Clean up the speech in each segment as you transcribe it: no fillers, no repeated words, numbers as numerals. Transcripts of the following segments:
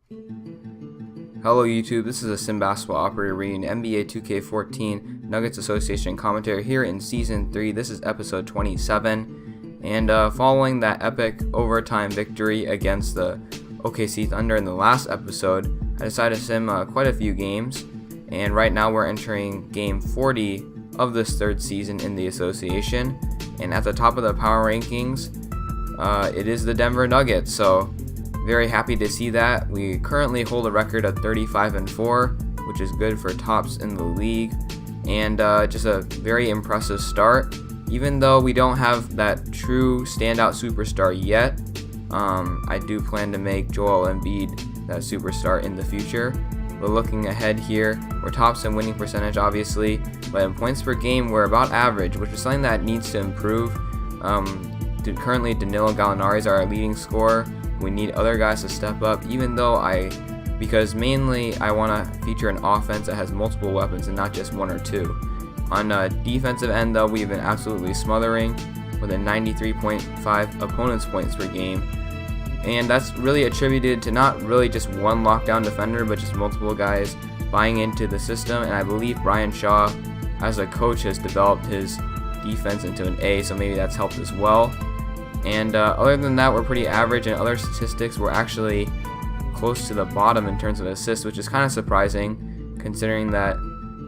Hello YouTube, this is a Sim Basketball Operator reading NBA 2K14 Nuggets Association commentary here in Season 3. This is episode 27, and following that epic overtime victory against the OKC Thunder in the last episode, I decided to sim quite a few games, and right now we're entering game 40 of this third season in the association, and at the top of the power rankings, it is the Denver Nuggets, so very happy to see that. We currently hold a record of 35-4, which is good for tops in the league, and just a very impressive start. Even though we don't have that true standout superstar yet, I do plan to make Joel Embiid that superstar in the future. But looking ahead here, we're tops in winning percentage obviously, but in points per game we're about average, which is something that needs to improve. Currently Danilo Gallinari is our leading scorer. We need other guys to step up, because mainly I want to feature an offense that has multiple weapons and not just one or two. On the defensive end though, we've been absolutely smothering with a 93.5 opponents points per game, and that's really attributed to not really just one lockdown defender, but just multiple guys buying into the system. And I believe Brian Shaw as a coach has developed his defense into an A, so maybe that's helped as well. And other than that, we're pretty average. In other statistics, we're actually close to the bottom in terms of assists, which is kind of surprising considering that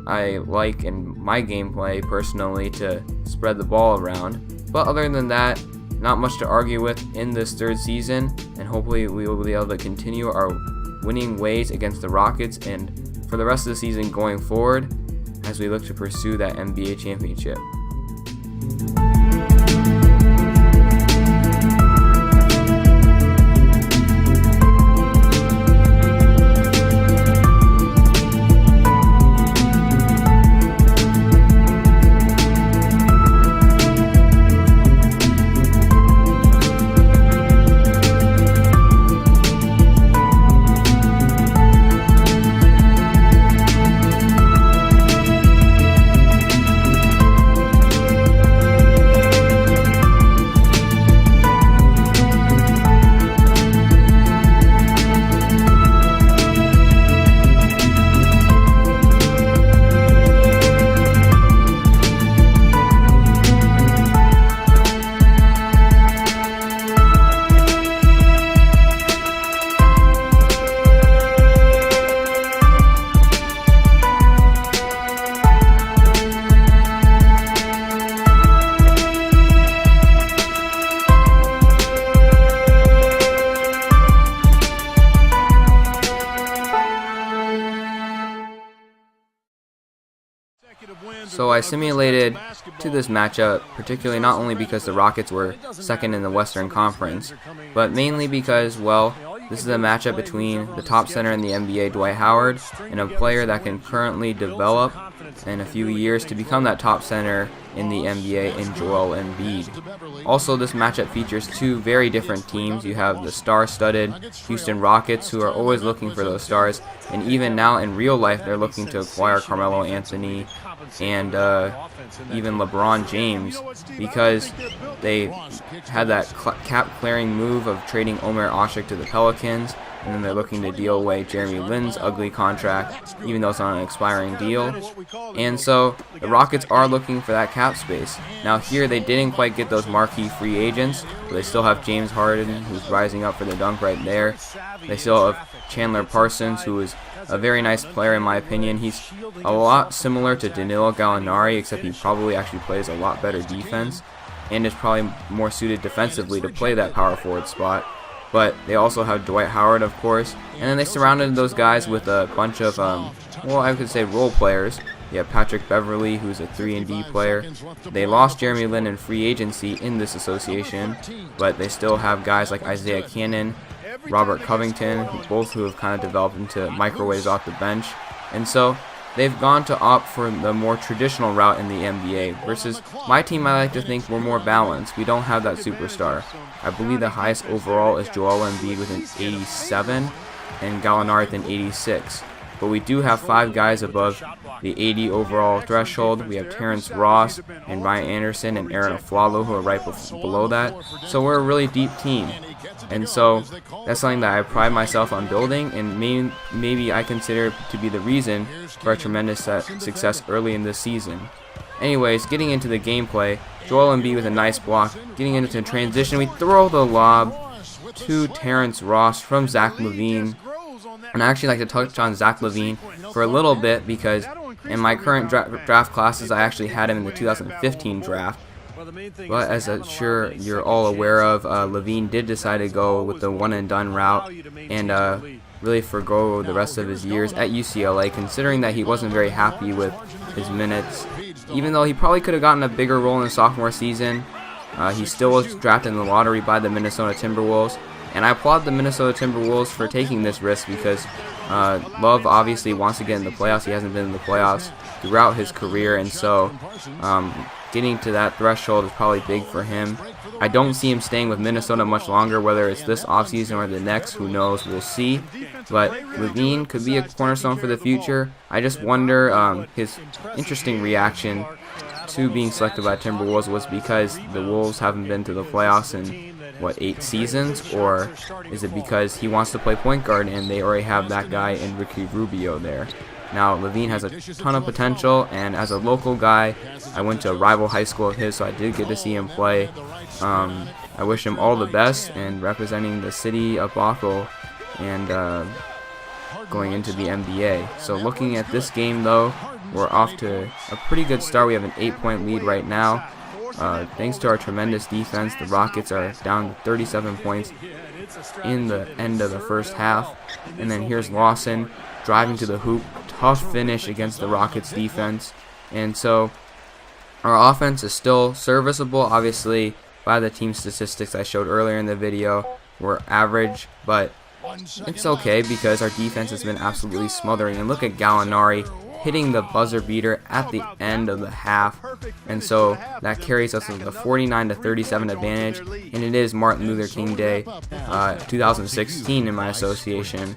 I like in my gameplay personally to spread the ball around. But other than that, not much to argue with in this third season, and hopefully we will be able to continue our winning ways against the Rockets and for the rest of the season going forward as we look to pursue that NBA championship. So I simulated to this matchup, particularly not only because the Rockets were second in the Western Conference, but mainly because, well, this is a matchup between the top center in the NBA, Dwight Howard, and a player that can currently develop in a few years to become that top center in the NBA in Joel Embiid. Also, this matchup features two very different teams. You have the star-studded Houston Rockets, who are always looking for those stars, and even now in real life they're looking to acquire Carmelo Anthony and even LeBron James, because they had that cap-clearing move of trading Omer Ashik to the Pelicans, and then they're looking to deal away Jeremy Lin's ugly contract, even though it's on an expiring deal. And so the Rockets are looking for that cap space. Now here they didn't quite get those marquee free agents, but they still have James Harden, who's rising up for the dunk right there. They still have Chandler Parsons, who is a very nice player in my opinion. He's a lot similar to Danilo Gallinari, except he probably actually plays a lot better defense and is probably more suited defensively to play that power forward spot. But they also have Dwight Howard, of course, and then they surrounded those guys with a bunch of, well, I could say role players. You have Patrick Beverly, who's a 3-and-D player. They lost Jeremy Lin in free agency in this association, but they still have guys like Isaiah Cannon, Robert Covington, both who have kind of developed into microwaves off the bench. And so they've gone to opt for the more traditional route in the NBA, versus my team. I like to think we're more balanced. We don't have that superstar. I believe the highest overall is Joel Embiid with an 87 and Gallinari with an 86. But we do have 5 guys above the 80 overall threshold. We have Terrence Ross and Ryan Anderson and Aaron Aflalo, who are right below that. So we're a really deep team. And so that's something that I pride myself on building, and maybe I consider to be the reason for a tremendous success early in this season. Anyways, getting into the gameplay, Joel Embiid with a nice block. Getting into transition, we throw the lob to Terrence Ross from Zach LaVine. And I actually like to touch on Zach LaVine for a little bit because in my current draft classes, I actually had him in the 2015 draft. But as I'm sure you're all aware of, LaVine did decide to go with the one-and-done route and really forgo the rest of his years at UCLA, considering that he wasn't very happy with his minutes. Even though he probably could have gotten a bigger role in the sophomore season, he still was drafted in the lottery by the Minnesota Timberwolves. And I applaud the Minnesota Timberwolves for taking this risk because Love obviously wants to get in the playoffs. He hasn't been in the playoffs throughout his career, and so getting to that threshold is probably big for him. I don't see him staying with Minnesota much longer, whether it's this offseason or the next, who knows, we'll see. But LaVine could be a cornerstone for the future. I just wonder his interesting reaction to being selected by Timberwolves was because the Wolves haven't been to the playoffs in, 8 seasons? Or is it because he wants to play point guard and they already have that guy in Ricky Rubio there? Now, LaVine has a ton of potential, and as a local guy, I went to a rival high school of his, so I did get to see him play. I wish him all the best and representing the city of Bothell and going into the NBA. So looking at this game, though, we're off to a pretty good start. We have an 8-point lead right now. Thanks to our tremendous defense, the Rockets are down to 37 points in the end of the first half. And then here's Lawson driving to the hoop. Tough finish against the Rockets defense. And so our offense is still serviceable. Obviously, by the team statistics I showed earlier in the video, we're average, but it's okay because our defense has been absolutely smothering. And look at Gallinari hitting the buzzer beater at the end of the half, and so that carries us with a 49-37 advantage. And it is Martin Luther King Day 2016 in my association,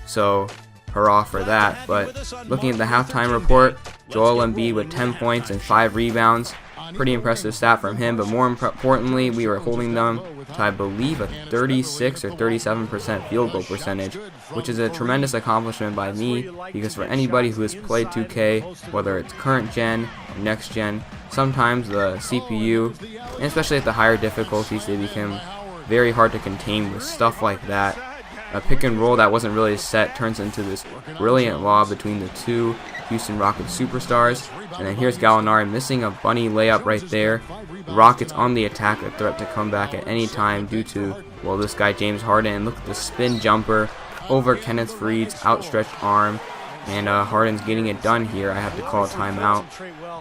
so hurrah for that. But looking at the halftime report, Joel Embiid with 10 points and 5 rebounds. Pretty impressive stat from him, but more importantly, we were holding them to, I believe, a 36 or 37% field goal percentage, which is a tremendous accomplishment by me, because for anybody who has played 2K, whether it's current gen or next gen, sometimes the CPU, and especially at the higher difficulties, they become very hard to contain with stuff like that. A pick and roll that wasn't really set turns into this brilliant lob between the two Houston Rockets superstars. And then here's Gallinari missing a bunny layup right there. The Rockets on the attack, a threat to come back at any time due to, well, this guy James Harden. And look at the spin jumper over Kenneth Faried's outstretched arm. And Harden's getting it done here. I have to call a timeout.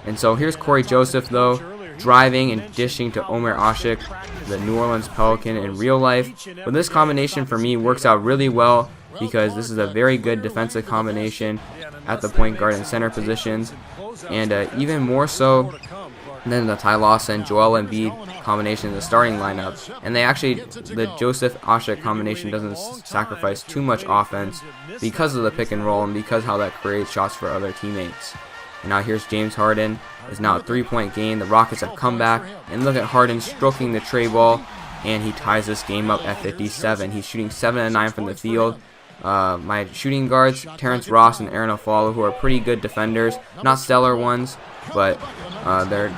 And so here's Corey Joseph, though, driving and dishing to Omer Ashik, the New Orleans Pelican in real life. But this combination for me works out really well because this is a very good defensive combination at the point guard and center positions, and even more so than the Ty Lawson Joel Embiid combination in the starting lineup. And the Joseph Ashik combination doesn't sacrifice too much offense because of the pick and roll and because how that creates shots for other teammates. And now here's James Harden. It's now a 3-point game. The Rockets have come back, and look at Harden stroking the tray ball, and he ties this game up at 57. He's shooting 7-9 from the field. My shooting guards, Terrence Ross and Aaron Aflalo, who are pretty good defenders, not stellar ones, but they're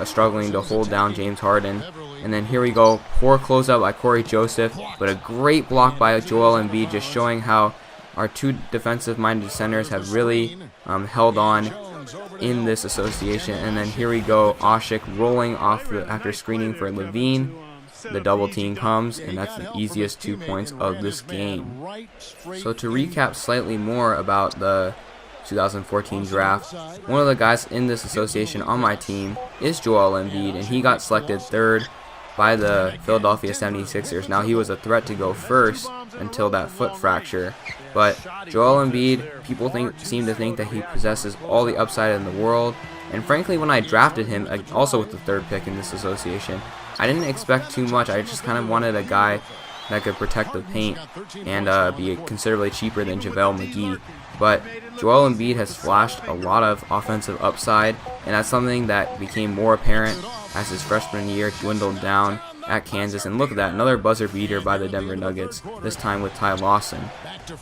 struggling to hold down James Harden. And then here we go, poor closeout by Corey Joseph, but a great block by Joel Embiid, just showing how our two defensive-minded centers have really held on in this association. And then here we go, Ashik rolling off after screening for LaVine. The double team comes, and that's the easiest 2 points of this game. So to recap slightly more about the 2014 draft, one of the guys in this association on my team is Joel Embiid, and he got selected 3rd by the Philadelphia 76ers. Now, he was a threat to go first until that foot fracture, but Joel Embiid, people seem to think that he possesses all the upside in the world, and frankly, when I drafted him, also with the 3rd pick in this association, I didn't expect too much. I just kind of wanted a guy that could protect the paint and be considerably cheaper than JaVale McGee. But Joel Embiid has flashed a lot of offensive upside, and that's something that became more apparent as his freshman year dwindled down at Kansas. And look at that, another buzzer beater by the Denver Nuggets, this time with Ty Lawson.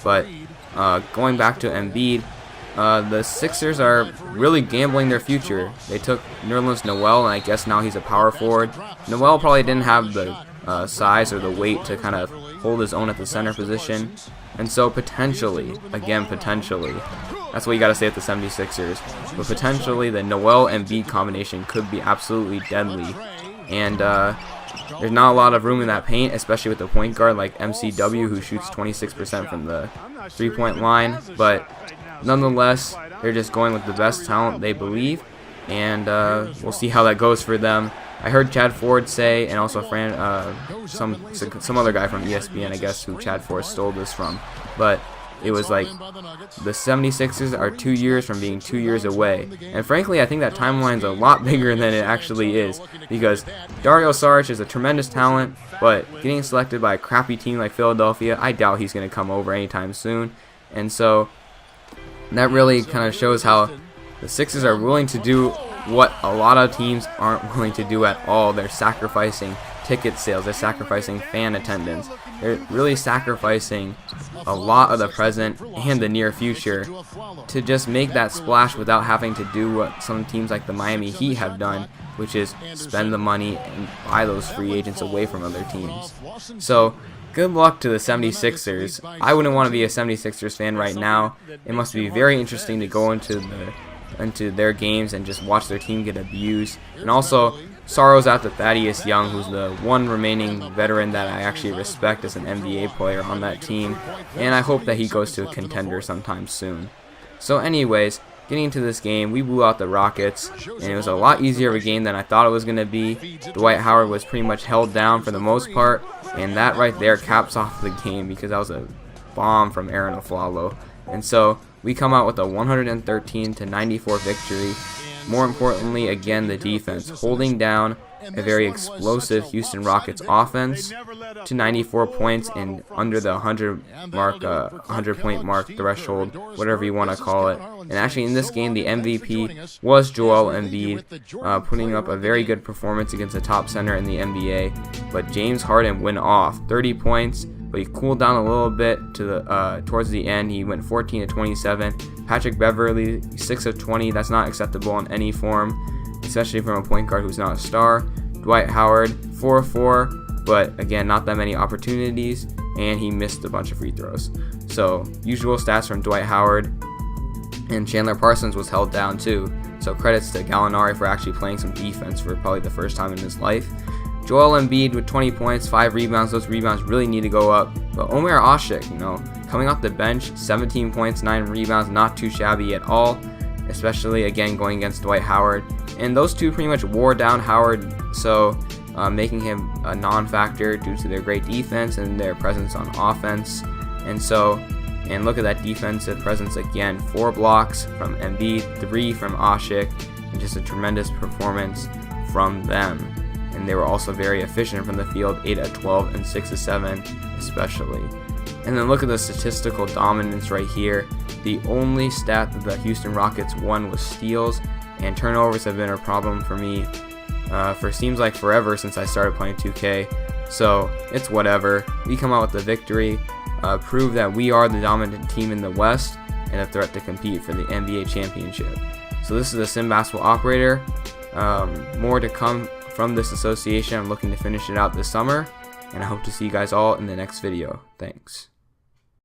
But going back to Embiid, the Sixers are really gambling their future. They took Nerlens Noel, and I guess now he's a power forward. Noel probably didn't have the size or the weight to kind of hold his own at the center position. And so potentially, again potentially, that's what you got to say at the 76ers, but potentially the Noel Embiid combination could be absolutely deadly. And there's not a lot of room in that paint, especially with the point guard like MCW, who shoots 26% from the three-point line. But nonetheless, they're just going with the best talent they believe, and we'll see how that goes for them. I heard Chad Ford say, and also some other guy from ESPN, I guess, who Chad Ford stole this from, but it was like the 76ers are 2 years from being 2 years away. And frankly, I think that timeline's a lot bigger than it actually is, because Dario Saric is a tremendous talent, but getting selected by a crappy team like Philadelphia, I doubt he's going to come over anytime soon. And so that really kind of shows how the Sixers are willing to do what a lot of teams aren't willing to do at all. They're sacrificing ticket sales, they're sacrificing fan attendance, they're really sacrificing a lot of the present and the near future to just make that splash without having to do what some teams like the Miami Heat have done, which is spend the money and buy those free agents away from other teams. So good luck to the 76ers. I wouldn't want to be a 76ers fan right now. It must be very interesting to go into their games and just watch their team get abused. And also, sorrows out to Thaddeus Young, who's the one remaining veteran that I actually respect as an NBA player on that team, and I hope that he goes to a contender sometime soon. So anyways, getting into this game, we blew out the Rockets, and it was a lot easier of a game than I thought it was going to be. Dwight Howard was pretty much held down for the most part, and that right there caps off the game because that was a bomb from Aaron Aflalo. And so we come out with a 113-94 victory. More importantly, again, the defense holding down a very explosive Houston Rockets offense to 94 points and under the 100-point mark threshold, whatever you want to call it. And actually in this game, the MVP was Joel Embiid, putting up a very good performance against the top center in the NBA. But James Harden went off, 30 points, but he cooled down a little bit to the towards the end. He went 14 of 27. Patrick Beverley, 6 of 20. That's not acceptable in any form, especially from a point guard who's not a star. Dwight Howard, 4 of 4, but again, not that many opportunities, and he missed a bunch of free throws. So, usual stats from Dwight Howard, and Chandler Parsons was held down too. So, credits to Gallinari for actually playing some defense for probably the first time in his life. Joel Embiid with 20 points, 5 rebounds. Those rebounds really need to go up. But Omer Asik, coming off the bench, 17 points, 9 rebounds, not too shabby at all, especially again going against Dwight Howard. And those two pretty much wore down Howard, so making him a non-factor due to their great defense and their presence on offense. And look at that defensive presence again. 4 blocks from Embiid, 3 from Asik, and just a tremendous performance from them. And they were also very efficient from the field, 8 of 12 and 6 of 7 especially. And then look at the statistical dominance right here. The only stat that the Houston Rockets won was steals, and turnovers have been a problem for me for seems like forever since I started playing 2K. So it's whatever. We come out with the victory, prove that we are the dominant team in the West and a threat to compete for the NBA championship. So this is the Sim Basketball Operator. More to come from this association. I'm looking to finish it out this summer, and I hope to see you guys all in the next video. Thanks.